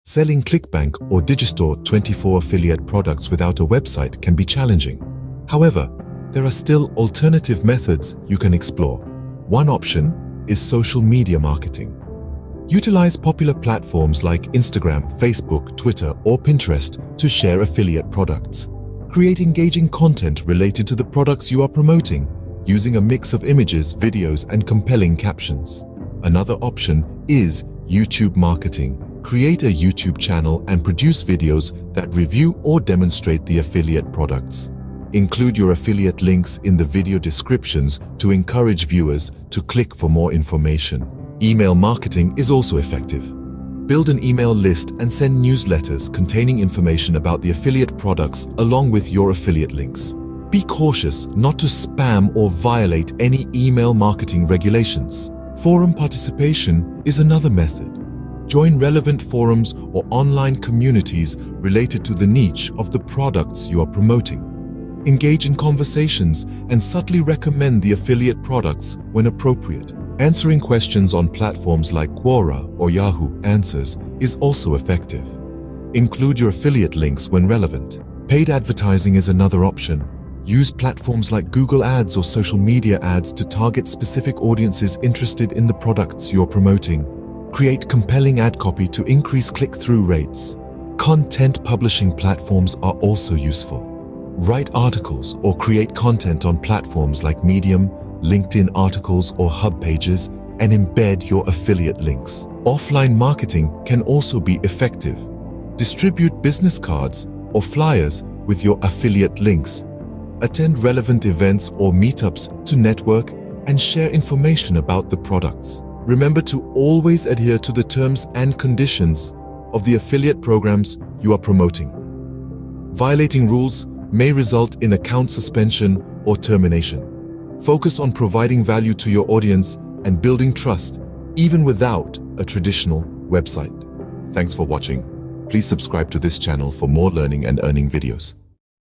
Selling clickbank or digistore 24 affiliate products without a website can be challenging. However, there are still alternative methods you can explore. One option is social media marketing. Utilize popular platforms like Instagram, Facebook, Twitter, or Pinterest to share affiliate products. Create engaging content related to the products you are promoting, using a mix of images, videos, and compelling captions. Another option is YouTube marketing. Create a YouTube channel and produce videos that review or demonstrate the affiliate products. Include your affiliate links in the video descriptions to encourage viewers to click for more information. Email marketing is also effective. Build an email list and send newsletters containing information about the affiliate products along with your affiliate links. Be cautious not to spam or violate any email marketing regulations. Forum participation is another method. Join relevant forums or online communities related to the niche of the products you are promoting. Engage in conversations and subtly recommend the affiliate products when appropriate. Answering questions on platforms like Quora or Yahoo Answers is also effective. Include your affiliate links when relevant. Paid advertising is another option. Use platforms like Google Ads or social media ads to target specific audiences interested in the products you're promoting. Create compelling ad copy to increase click-through rates. Content publishing platforms are also useful. Write articles or create content on platforms like Medium, LinkedIn articles, or hub pages and embed your affiliate links. Offline marketing can also be effective. Distribute business cards or flyers with your affiliate links. Attend relevant events or meetups to network and share information about the products. Remember to always adhere to the terms and conditions of the affiliate programs you are promoting. Violating rules may result in account suspension or termination. Focus on providing value to your audience and building trust, even without a traditional website. Thanks for watching. Please subscribe to this channel for more learning and earning videos.